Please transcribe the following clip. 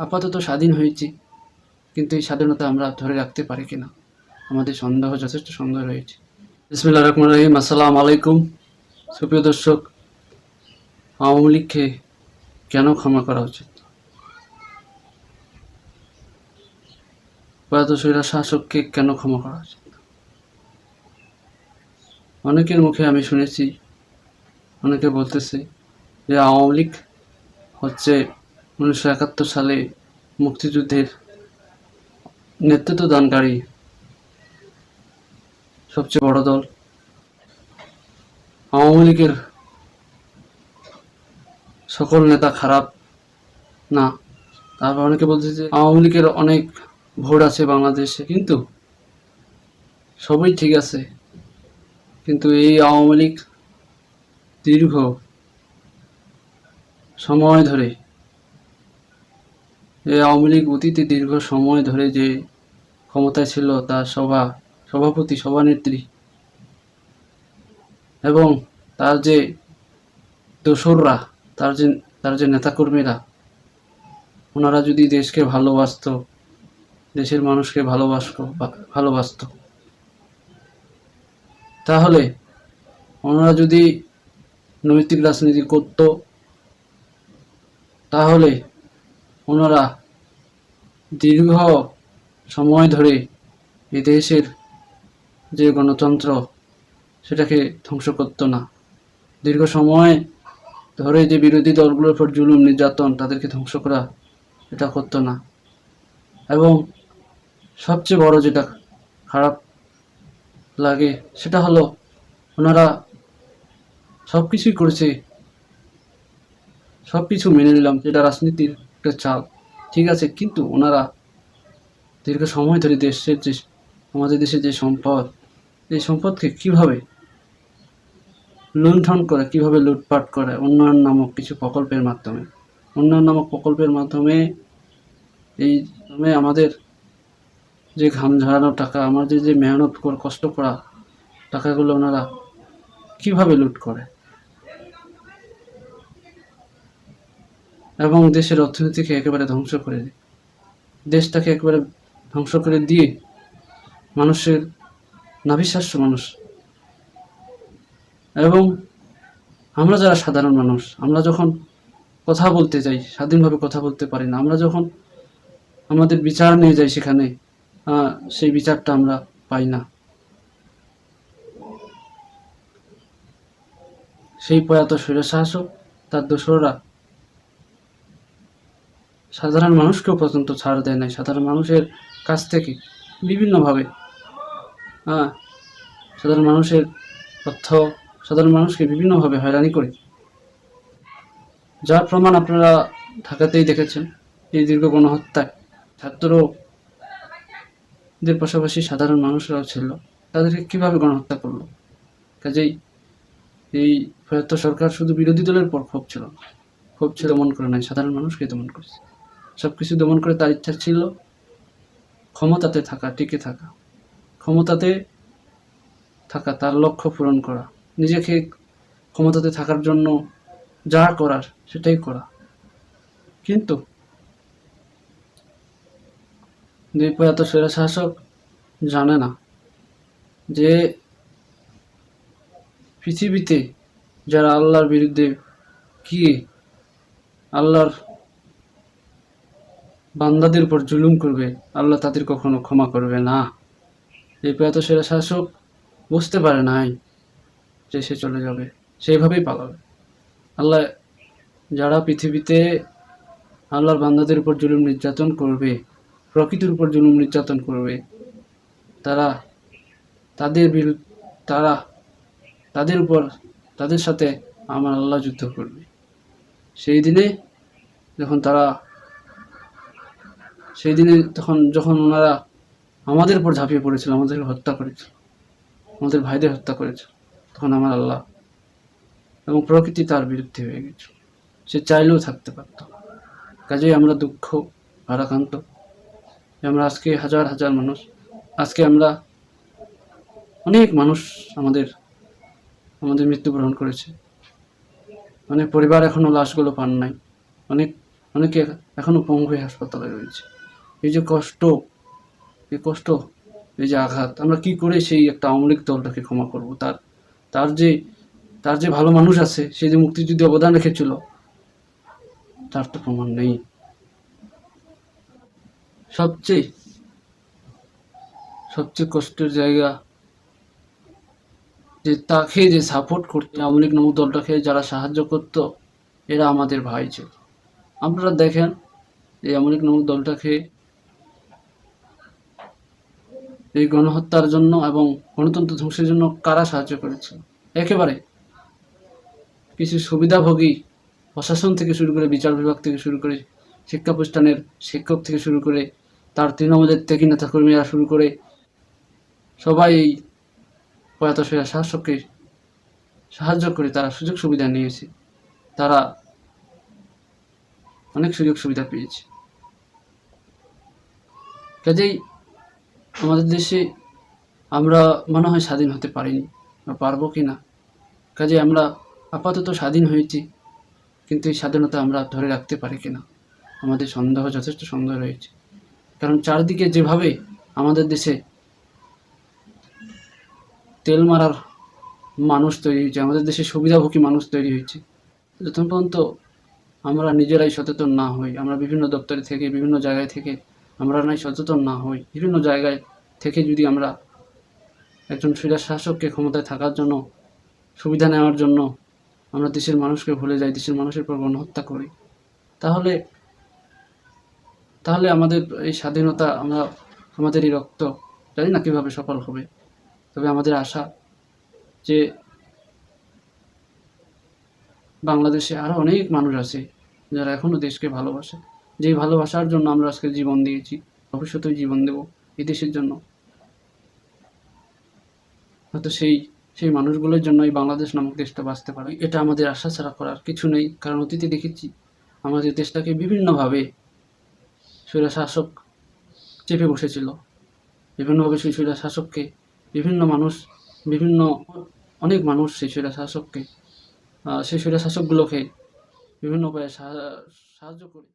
আপাতত স্বাধীন হয়েছি, কিন্তু এই স্বাধীনতা আমরা ধরে রাখতে পারি কিনা আমাদের সন্দেহ, যথেষ্ট সন্দেহ রয়েছে। বিসমিল্লাহির রহমানির রহিম। আসসালামু আলাইকুম। সুপ্রিয় দর্শক, আওয়ামী লীগকে কেন ক্ষমা করা উচিত? প্রয়াত স্বৈরাচার শাসককে কেন ক্ষমা করা উচিত? অনেকের মুখে আমি শুনেছি, অনেকে বলতেছে যে আওয়ামী লীগ হচ্ছে 1971 সালে মুক্তিযুদ্ধের নেতৃত্ব দানকারী সবচেয়ে বড় দল। আওয়ামী লীগের সকল নেতা খারাপ না। তারপর অনেকে বলতেছে যে আওয়ামী লীগের অনেক ভোট আছে বাংলাদেশে, কিন্তু সবই ঠিক আছে, কিন্তু এই আওয়ামী লীগ দীর্ঘ সময় ধরে, এই আওয়ামী লীগ অতীতে দীর্ঘ সময় ধরে যে ক্ষমতায় ছিল, তার সভাপতি, সভানেত্রী এবং তার যে দোসররা, তার যে নেতাকর্মীরা, ওনারা যদি দেশকে ভালোবাসত, দেশের মানুষকে ভালোবাসত, তাহলে ওনারা যদি নৈতিক রাজনীতি করত, তাহলে ওনারা দীর্ঘ সময় ধরে এই দেশের যে গণতন্ত্র, সেটাকে ধ্বংস করত না। দীর্ঘ সময় ধরে যে বিরোধী দলগুলোর উপর জুলুম নির্যাতন, তাদেরকে ধ্বংস করা, এটা করতো না। এবং সবচেয়ে বড় যেটা খারাপ লাগে সেটা হলো, ওনারা সব কিছুই করেছে, সব কিছু মেনে নিলাম, যেটা রাজনীতির একটা চাল, ঠিক আছে, কিন্তু ওনারা দীর্ঘ সময় ধরে আমাদের দেশের যে সম্পদ, এই সম্পদকে কিভাবে লুণ্ঠন করে, কিভাবে লুটপাট করে উন্নয়ন নামক প্রকল্পের মাধ্যমে এই আমাদের যে ঘাম ঝরানো টাকা, আমাদের যে মেহনত করে কষ্ট করা টাকাগুলো ওনারা কিভাবে লুট করে এবং দেশের অর্থনীতিকে একেবারে ধ্বংস করে দেয়। দেশটাকে একেবারে ধ্বংস করে দিয়ে মানুষের নাভিশ্বাস্য মানুষ এবং আমরা যারা সাধারণ মানুষ, আমরা যখন কথা বলতে যাই, স্বাধীনভাবে কথা বলতে পারি না। আমরা যখন আমাদের বিচার নিয়ে যাই, সেখানে সেই বিচারটা আমরা পাই না। সেই প্রয়াত স্বৈরশাসক, তার দোসররা সাধারণ মানুষকেও পর্যন্ত ছাড় দেয় নাই। সাধারণ মানুষের কাছ থেকে বিভিন্নভাবে সাধারণ মানুষের অর্থ, সাধারণ মানুষকে বিভিন্নভাবে হয়রানি করে, যার প্রমাণ আপনারা ঢাকাতেই দেখেছেন। এই দীর্ঘ গণহত্যায় ছাত্রদের পাশাপাশি সাধারণ মানুষরাও ছিল, তাদেরকে কিভাবে গণহত্যা করলো। কাজেই এই প্রয়াত সরকার শুধু বিরোধী দলের পর ক্ষোভ ছিল দমন করে নাই, সাধারণ মানুষকে দমন করেছে। সবকিছু দমন করে তার ইচ্ছা ছিল ক্ষমতাতে থাকা, টিকে থাকা, ক্ষমতাতে থাকা, তার লক্ষ্য পূরণ করা, নিজেকে ক্ষমতাতে থাকার জন্য যা করার সেটাই করা। কিন্তু দুই প্রয়াত স্বৈরশাসক জানে না যে পৃথিবীতে যারা আল্লাহর বিরুদ্ধে গিয়ে আল্লাহর বান্দাদের উপর জুলুম করবে, আল্লাহ তাদের কখনো ক্ষমা করবে না। এই প্রয়াত স্বৈরশাসক বুঝতে পারে নাই যে সে চলে যাবে, সেইভাবেই পালাবে। আল্লাহ যারা পৃথিবীতে আল্লাহর বান্দাদের উপর জুলুম নির্যাতন করবে, প্রকৃতির উপর জুলুম নির্যাতন করবে, তাদের সাথে আমার আল্লাহ যুদ্ধ করবে। সেই দিনে যখন ওনারা আমাদের উপর ঝাঁপিয়ে পড়েছিল, আমাদেরকে হত্যা করেছিল, আমাদের ভাইদের হত্যা করেছিল, তখন আমার আল্লাহ এবং প্রকৃতি তার বিরুদ্ধে হয়ে গেছিল। সে চাইলেও থাকতে পারত। কাজেই আমরা দুঃখ ভারাক্রান্ত। আমরা আজকে হাজার হাজার মানুষ, আজকে আমরা অনেক মানুষ আমাদের মৃত্যুবরণ করেছে। অনেক পরিবার এখনো লাশগুলো পান নাই। অনেক অনেকে এখনো পঙ্গু হয়ে হাসপাতালে রয়েছে। এই যে কষ্ট, এই কষ্ট, এই যে আঘাত, আমরা কি করে সেই একটা আওয়ামী লীগ দলটাকে ক্ষমা করব? তার যে তার যে ভালো মানুষ আছে, সে যে মুক্তিযুদ্ধে অবদান রেখেছিল, তার তো প্রমাণ নেই। সবচেয়ে সবচেয়ে কষ্টের জায়গা যে তাকে যে সাপোর্ট করতো, আওয়ামী লীগ নামক দলটাকে যারা সাহায্য করত, এরা আমাদের ভাই ছিল। আপনারা দেখেন এই আওয়ামী লীগ নামক দলটাকে এই গণহত্যার জন্য এবং গণতন্ত্র ধ্বংসের জন্য কারা সাহায্য করেছিল? একেবারে কিছু সুবিধাভোগী, প্রশাসন থেকে শুরু করে, বিচার বিভাগ থেকে শুরু করে, শিক্ষা প্রতিষ্ঠানের শিক্ষক থেকে শুরু করে, তার তৃণমূলের থেকে নেতাকর্মীরা শুরু করে সবাই এই প্রয়াত স্বৈরাচার শাসককে সাহায্য করে তারা সুযোগ সুবিধা নিয়েছে, তারা অনেক সুযোগ সুবিধা পেয়েছে। কাজেই আমাদের দেশে আমরা মনে হয় স্বাধীন হতে পারিনি বা পারবো কি না। কাজে আমরা আপাতত স্বাধীন হয়েছি, কিন্তু এই স্বাধীনতা আমরা ধরে রাখতে পারি কিনা আমাদের সন্দেহ, যথেষ্ট সন্দেহ রয়েছে। কারণ চারদিকে যেভাবে আমাদের দেশে তেল মারার মানুষ তৈরি হয়েছে, আমাদের দেশে সুবিধাভোগী মানুষ তৈরি হয়েছে, যতক্ষণ পর্যন্ত আমরা নিজেরাই সচেতন না হই, আমরা বিভিন্ন দপ্তরে থেকে, বিভিন্ন জায়গায় থেকে আমরা নাই সচেতন না হই, বিভিন্ন জায়গায় থেকে যদি আমরা একজন স্বৈরাচার শাসককে ক্ষমতায় থাকার জন্য, সুবিধা নেওয়ার জন্য আমরা দেশের মানুষকে ভুলে যাই, দেশের মানুষের উপর গণহত্যা করি, তাহলে তাহলে আমাদের এই স্বাধীনতা, আমাদের এই রক্ত জানি না কীভাবে সফল হবে। তবে আমাদের আশা যে বাংলাদেশে আরও অনেক মানুষ আছে যারা এখনও দেশকে ভালোবাসে, যেই ভালোবাসার জন্য আমরা আজকে জীবন দিয়েছি, ভবিষ্যতেও জীবন দেব এই দেশের জন্য। হয়তো সেই মানুষগুলোর জন্য এই বাংলাদেশ নামক দেশটা বাঁচতে পারে, এটা আমাদের আশা ছাড়া করার কিছু নেই। কারণ অতীতে দেখেছি আমাদের দেশটাকে বিভিন্নভাবে স্বৈরাচার শাসক চেপে বসেছিল, বিভিন্নভাবে সেই স্বৈরাচার শাসককে অনেক মানুষ সেই স্বৈরাচার শাসককে, সেই স্বৈরাচার শাসকগুলোকে বিভিন্ন উপায়ে সাহায্য করে।